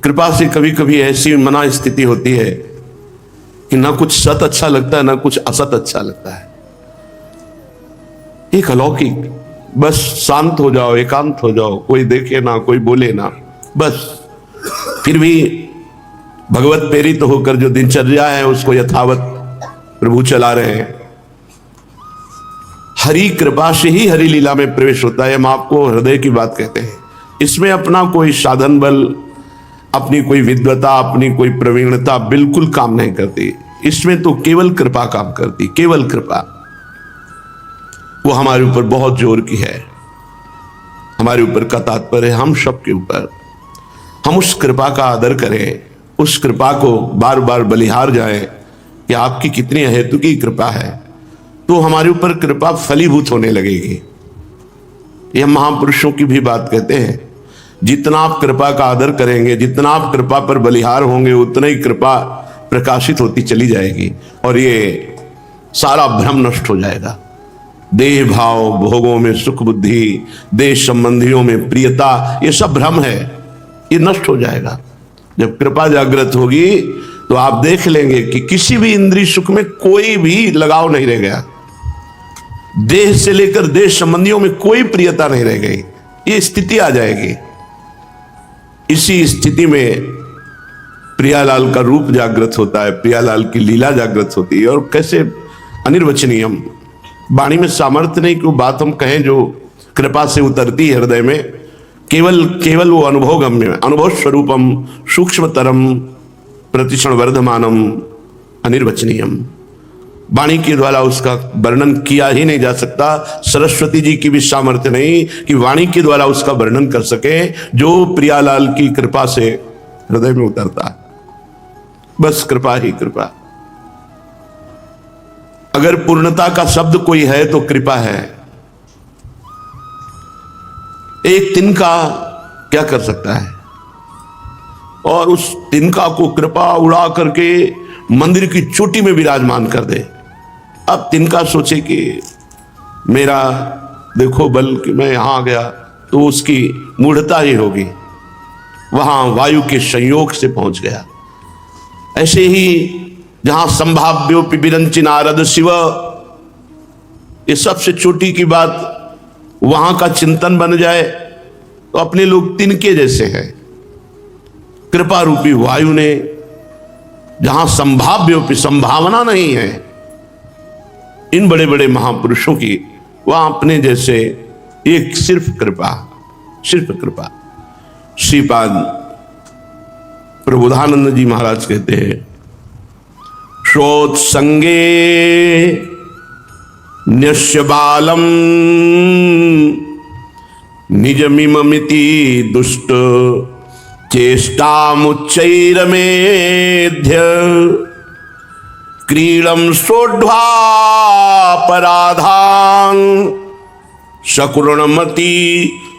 कृपा से कभी कभी ऐसी मना स्थिति होती है कि ना कुछ सत अच्छा लगता है, ना कुछ असत अच्छा लगता है। एक अलौकिक, बस शांत हो जाओ, एकांत हो जाओ, कोई देखे ना, कोई बोले ना, बस फिर भी भगवत प्रेरित होकर जो दिनचर्या है उसको यथावत प्रभु चला रहे हैं। हरि कृपा से ही हरि लीला में प्रवेश होता है। हम आपको हृदय की बात कहते हैं। इसमें अपना कोई साधन बल, अपनी कोई विद्वता, अपनी कोई प्रवीणता बिल्कुल काम नहीं करती। इसमें तो केवल कृपा काम करती, केवल कृपा। वो हमारे ऊपर बहुत जोर की है। हमारे ऊपर का तात्पर्य हम सबके ऊपर, हम उस कृपा का आदर करें, उस कृपा को बार बार बलिहार जाएं कि आपकी कितनी अहेतुकी कृपा है, तो हमारे ऊपर कृपा फलीभूत होने लगेगी। यह महापुरुषों की भी बात कहते हैं, जितना आप कृपा का आदर करेंगे, जितना आप कृपा पर बलिहार होंगे, उतना ही कृपा प्रकाशित होती चली जाएगी और ये सारा भ्रम नष्ट हो जाएगा। देह भाव, भोगों में सुख बुद्धि, देश संबंधियों में प्रियता, ये सब भ्रम है, ये नष्ट हो जाएगा। जब कृपा जागृत होगी तो आप देख लेंगे कि किसी भी इंद्रिय सुख में कोई भी लगाव नहीं रह गया। देह से लेकर देश संबंधियों में कोई प्रियता नहीं रह गई। ये स्थिति आ जाएगी। इसी स्थिति में प्रियालाल का रूप जागृत होता है, प्रियालाल की लीला जागृत होती है। और कैसे अनिर्वचनीय, वाणी में सामर्थ्य नहीं कि वो बात हम कहें जो कृपा से उतरती है हृदय में। केवल वो अनुभव गम्य, अनुभव स्वरूपम, सूक्ष्मतरम, प्रतिक्षण वर्धमानम, अनिर्वचनीयम। वाणी के द्वारा उसका वर्णन किया ही नहीं जा सकता। सरस्वती जी की भी सामर्थ्य नहीं कि वाणी के द्वारा उसका वर्णन कर सके जो प्रियालाल की कृपा से हृदय में उतरता है। बस कृपा ही कृपा। अगर पूर्णता का शब्द कोई है तो कृपा है। एक तिनका क्या कर सकता है, और उस तिनका को कृपा उड़ा करके मंदिर की चोटी में विराजमान कर दे। अब तिनका सोचे कि मेरा देखो बल कि मैं यहां आ गया, तो उसकी मूढ़ता ही होगी। वहां वायु के संयोग से पहुंच गया। ऐसे ही जहां संभाव्योपि विरंचि नारद शिव, ये सबसे छोटी की बात वहां का चिंतन बन जाए तो अपने लोग तिनके जैसे हैं। कृपा रूपी वायु ने जहां संभाव्योपि, संभावना नहीं है इन बड़े बड़े महापुरुषों की, वहां अपने जैसे एक सिर्फ कृपा, सिर्फ कृपा। श्रीपाद प्रबोधानंद जी महाराज कहते हैं, श्रोत्संगे न्यस्य बालम निजमिममिति दुष्ट चेष्टामुच्चैरमेध्य क्रीडम सोढ़्वापराधान सकुर्णमति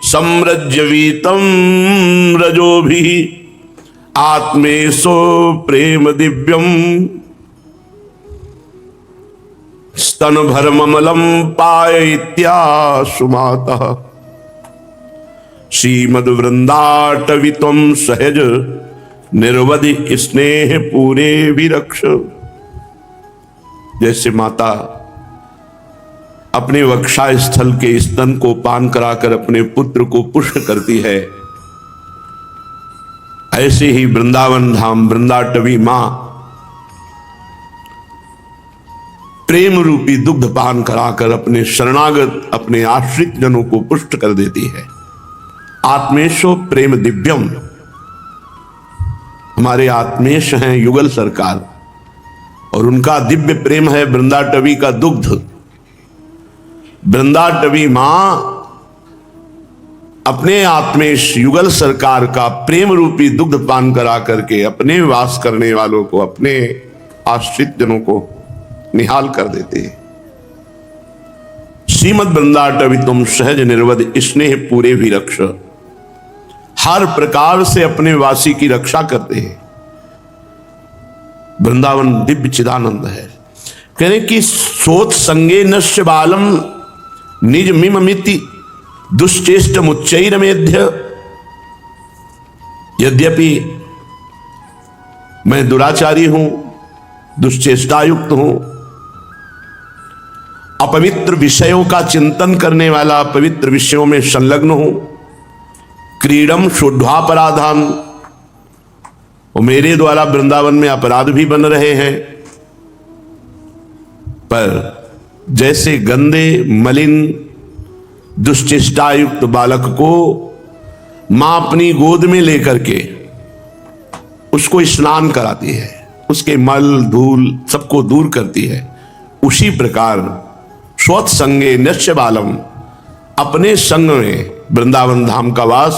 सम्रज्यवीतम रजोभिः आत्मेशो प्रेम दिव्यम स्तन भरममलम पायत्या सुमातः श्रीमद वृंदाटवित्वम सहज निर्वधि स्नेह पूरे विरक्ष। जैसे माता अपने वक्षा स्थल के स्तन को पान कराकर अपने पुत्र को पुष्ट करती है, ऐसे ही वृंदावन धाम वृंदाटवी मां प्रेम रूपी दुग्ध पान कराकर अपने शरणागत अपने आश्रित जनों को पुष्ट कर देती है। आत्मेशो प्रेम दिव्यम, हमारे आत्मेश हैं युगल सरकार और उनका दिव्य प्रेम है वृंदाटवी का दुग्ध। वृंदाटवी मां अपने आत्मेश युगल सरकार का प्रेम रूपी दुग्ध पान करा करके अपने वास करने वालों को, अपने आश्रित जनों को निहाल कर देते हैं। श्रीमद वृंदाटवी तुम सहज निर्वध स्नेह पूरे भी रक्ष, हर प्रकार से अपने वासी की रक्षा करते हैं। वृंदावन दिव्य चिदानंद है। कह रहे कि सोत संगे नश्य बालम निज मिममिति दुश्चेष्ट मुच्चैर मेध्य। यद्यपि मैं दुराचारी हूं, दुश्चेष्टायुक्त हूं, अपवित्र विषयों का चिंतन करने वाला, पवित्र विषयों में संलग्न हूं, क्रीडम शुद्धापराधान, और मेरे द्वारा वृंदावन में अपराध भी बन रहे हैं। पर जैसे गंदे मलिन दुश्चेष्टायुक्त बालक को मां अपनी गोद में लेकर के उसको स्नान कराती है, उसके मल धूल सबको दूर करती है, उसी प्रकार स्वत संगे नश्य बालम, अपने संग में वृंदावन धाम का वास,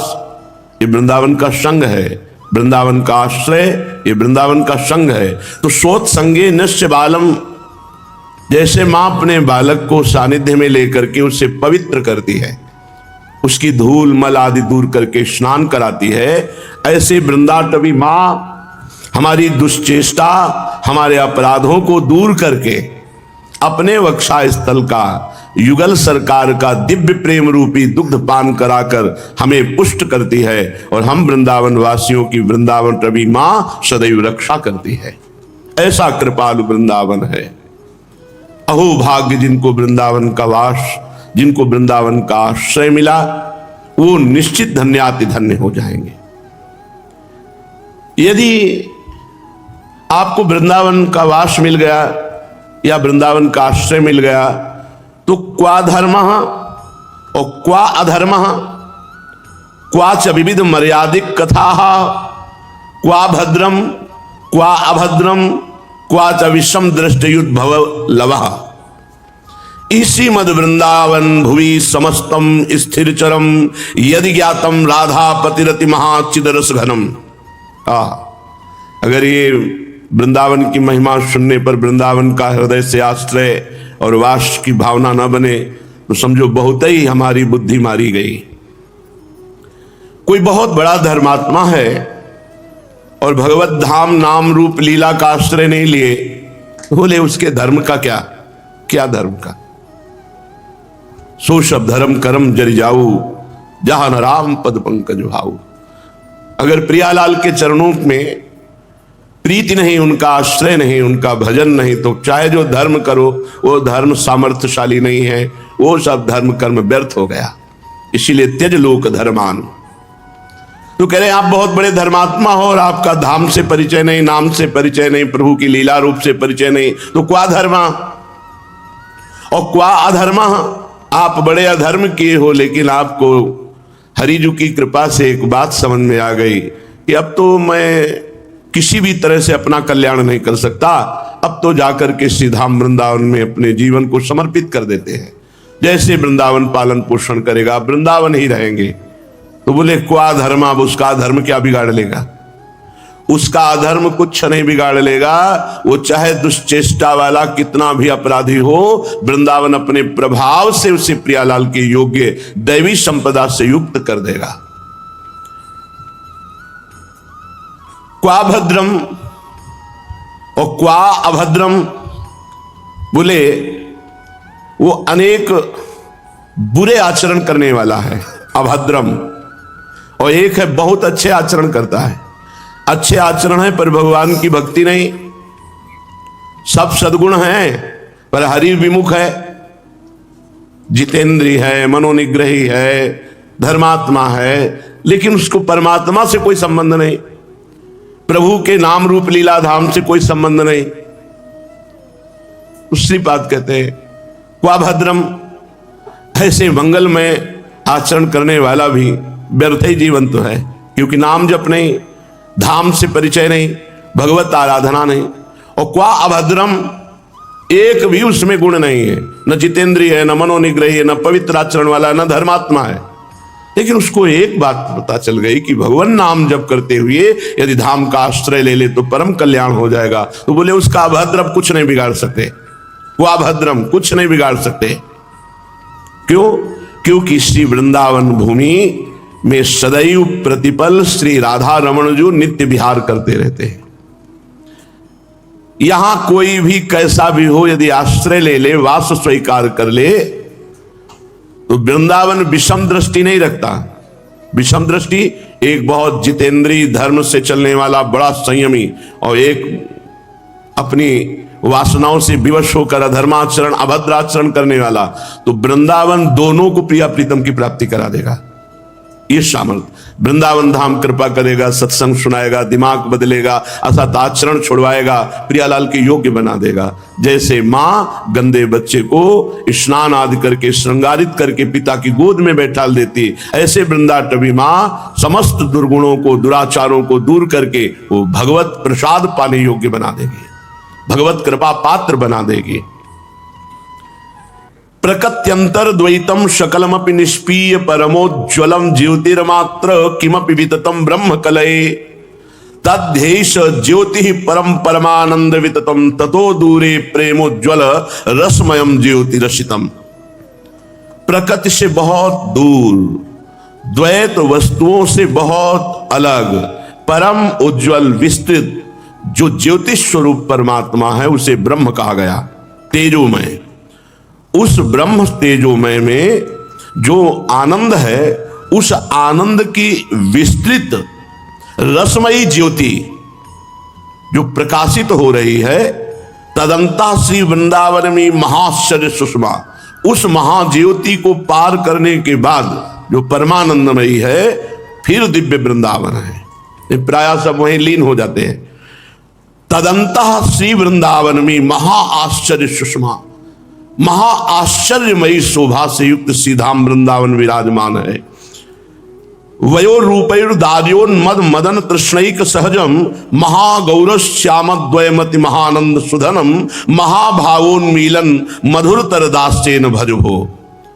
ये वृंदावन का संग है, वृंदावन का आश्रय, ये वृंदावन का संग है। तो स्वत संगे नश्य बालम, जैसे मां अपने बालक को सानिध्य में लेकर के उसे पवित्र करती है, उसकी धूल मल आदि दूर करके स्नान कराती है, ऐसे वृंदाटवी मां हमारी दुश्चेष्टा, हमारे अपराधों को दूर करके अपने वक्षा स्थल का युगल सरकार का दिव्य प्रेम रूपी दुग्ध पान कराकर हमें पुष्ट करती है, और हम वृंदावन वासियों की वृंदावन टवी मां सदैव रक्षा करती है। ऐसा कृपालु वृंदावन है। अहो भाग्य जिनको वृंदावन का वास, जिनको वृंदावन का आश्रय मिला, वो निश्चित धन्याति धन्य हो जाएंगे। यदि आपको वृंदावन का वास मिल गया या वृंदावन का आश्रय मिल गया, तो क्वा धर्म और क्वा अधर्म, क्वा च विविध मर्यादिक कथा, क्वा भद्रम क्वा अभद्रम, क्वा च विषम दृष्टयुद्भव लवः। इसी मद वृंदावन भुवि समस्तम स्थिर चरम, यदि ज्ञातम राधा पतिरति महाचिदरस घनम। अगर ये वृंदावन की महिमा सुनने पर वृंदावन का हृदय से आश्रय और वास की भावना न बने, तो समझो बहुत ही हमारी बुद्धि मारी गई। कोई बहुत बड़ा धर्मात्मा है और भगवत धाम नाम रूप लीला का आश्रय नहीं लिए, बोले उसके धर्म का क्या, क्या धर्म का। सो सब धर्म कर्म जरि जाऊ, जहां न राम पद पंकज भाऊ। अगर प्रियालाल के चरणों में प्रीति नहीं, उनका आश्रय नहीं, उनका भजन नहीं, तो चाहे जो धर्म करो वो धर्म सामर्थ्यशाली नहीं है, वो सब धर्म कर्म व्यर्थ हो गया। इसीलिए त्यज लोक धर्मान। तो कह रहे आप बहुत बड़े धर्मात्मा हो और आपका धाम से परिचय नहीं, नाम से परिचय नहीं, प्रभु की लीला रूप से परिचय नहीं, तो क्वा धर्मा और क्वा अधर्मा। आप बड़े अधर्म किए हो, लेकिन आपको हरिजू की कृपा से एक बात समझ में आ गई कि अब तो मैं किसी भी तरह से अपना कल्याण नहीं कर सकता, अब तो जाकर के श्रीधाम वृंदावन में अपने जीवन को समर्पित कर देते हैं। जैसे वृंदावन पालन पोषण करेगा, वृंदावन ही रहेंगे। तो बोले क्वा धर्म, अब उसका धर्म क्या बिगाड़ लेगा, उसका अधर्म कुछ नहीं बिगाड़ लेगा। वो चाहे दुश्चेष्टा वाला कितना भी अपराधी हो, वृंदावन अपने प्रभाव से उसे प्रियालाल के योग्य दैवी संपदा से युक्त कर देगा। क्वा भद्रम और क्वा अभद्रम, बोले वो अनेक बुरे आचरण करने वाला है अभद्रम, और एक है बहुत अच्छे आचरण करता है। अच्छे आचरण है पर भगवान की भक्ति नहीं, सब सद्गुण हैं पर हरि विमुख है। जितेंद्री है, मनोनिग्रही है, धर्मात्मा है, लेकिन उसको परमात्मा से कोई संबंध नहीं, प्रभु के नाम रूप लीला धाम से कोई संबंध नहीं। दूसरी बात कहते हैं क्वा भद्रम, ऐसे मंगलमय आचरण करने वाला भी व्यर्थ ही जीवन तो है, क्योंकि नाम जप नहीं, धाम से परिचय नहीं, भगवत आराधना नहीं। और क्वा अभद्रम, एक भी उसमें गुण नहीं है, न जितेंद्रिय है, न मनोनिग्रही है, न पवित्र आचरण वाला, न धर्मात्मा है। लेकिन उसको एक बात पता चल गई कि भगवान नाम जप करते हुए यदि धाम का आश्रय ले ले तो परम कल्याण हो जाएगा। तो बोले उसका अभद्रम कुछ नहीं बिगाड़ सकते, वो अभद्रम कुछ नहीं बिगाड़ सकते। क्यों? क्योंकि श्री वृंदावन भूमि में सदैव प्रतिपल श्री राधा रमण जो नित्य विहार करते रहते हैं। यहां कोई भी कैसा भी हो, यदि आश्रय ले ले, वास स्वीकार कर ले, तो वृंदावन विषम दृष्टि नहीं रखता। विषम दृष्टि एक बहुत जितेंद्रीय धर्म से चलने वाला बड़ा संयमी, और एक अपनी वासनाओं से विवश होकर अधर्माचरण अभद्राचरण करने वाला, तो वृंदावन दोनों को प्रिया प्रीतम की प्राप्ति करा देगा। ये सामर्थ्य वृंदावन धाम कृपा करेगा, सत्संग सुनाएगा, दिमाग बदलेगा, असत आचरण छुड़वाएगा, प्रियालाल के योग्य बना देगा। जैसे माँ गंदे बच्चे को स्नान आदि करके श्रृंगारित करके पिता की गोद में बैठा देती, ऐसे वृंदाटवी माँ समस्त दुर्गुणों को, दुराचारों को दूर करके वो भगवत प्रसाद पाने योग्य बना देगी, भगवत कृपा पात्र बना देगी। प्रकत्यंतर द्वैतम शकलमपि निष्पीय परमोज्वलम ज्योतिर्मात्र किमपि विततम ब्रह्म कलये तद्धेश ज्योति परम परमानंद विततम ततो दूरे प्रेमोज्वल रसमयम ज्योति रसितम। प्रकृति से बहुत दूर, द्वैत वस्तुओं से बहुत अलग, परम उज्जवल विस्तृत जो ज्योतिष स्वरूप परमात्मा है उसे ब्रह्म कहा गया, तेजोमय। उस ब्रह्म तेजोमय में जो आनंद है, उस आनंद की विस्तृत रसमयी ज्योति जो प्रकाशित हो रही है, तदंता श्री वृंदावन में महाश्चर्य सुषमा, उस महाज्योति को पार करने के बाद जो परमानंदमयी है, फिर दिव्य वृंदावन है। प्राय सब वहीं लीन हो जाते हैं। तदंता श्री वृंदावन में महा आश्चर्य सुषमा, महा आश्चर्यमयी शोभा से युक्त सीधाम वृंदावन विराजमान है। वयो रूपैर दार्योन्मद मदन तृष्णैक सहजम महागौर श्यामद्वयमति महानंद सुधनम महाभावोन्मीलन मधुरतर दास्येन भजो।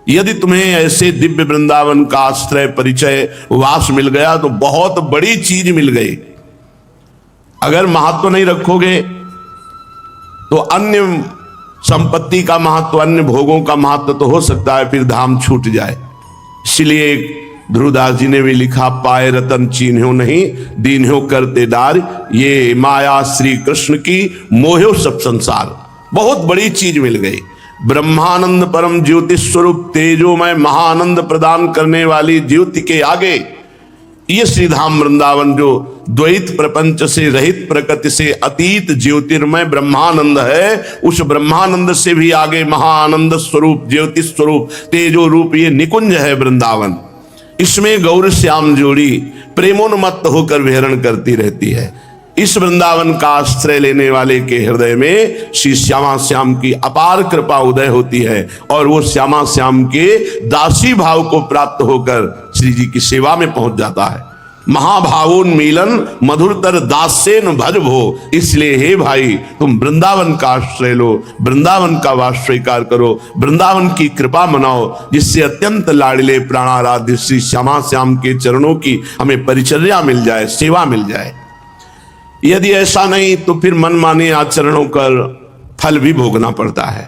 यदि तुम्हें ऐसे दिव्य वृंदावन का आश्रय परिचय वास मिल गया तो बहुत बड़ी चीज मिल गई। अगर महत्व नहीं रखोगे तो अन्य संपत्ति का महत्व, अन्य भोगों का महत्व तो हो सकता है फिर धाम छूट जाए। इसलिए ध्रुवदास जी ने भी लिखा, पाए रतन चीन्हो नहीं दीन्हो करते डार, ये माया श्री कृष्ण की मोहो सब संसार। बहुत बड़ी चीज मिल गई। ब्रह्मानंद परम ज्योति स्वरूप तेजोमय महानंद प्रदान करने वाली ज्योति के आगे ये श्रीधाम वृंदावन जो द्वैत प्रपंच से रहित, प्रकृति से अतीत ज्योतिर्मय ब्रह्मानंद है, उस ब्रह्मानंद से भी आगे महाआनंद स्वरूप ज्योति स्वरूप तेजो रूप ये निकुंज है वृंदावन। इसमें गौर श्याम जोड़ी प्रेमोन्मत्त होकर विहरण करती रहती है। इस वृंदावन का आश्रय लेने वाले के हृदय में श्री श्यामा श्याम की अपार कृपा उदय होती है और वो श्यामा श्याम के दासी भाव को प्राप्त होकर श्री जी की सेवा में पहुंच जाता है। महाभावोन्मीलन मधुरतर दास्येन भज भो। इसलिए हे भाई, तुम वृंदावन का आश्रय लो, वृंदावन का वास स्वीकार करो, वृंदावन की कृपा मनाओ, जिससे अत्यंत लाडले प्राणाराध्य श्री श्यामा श्याम के चरणों की हमें परिचर्या मिल जाए, सेवा मिल जाए। यदि ऐसा नहीं तो फिर मनमाने आचरणों का फल भी भोगना पड़ता है।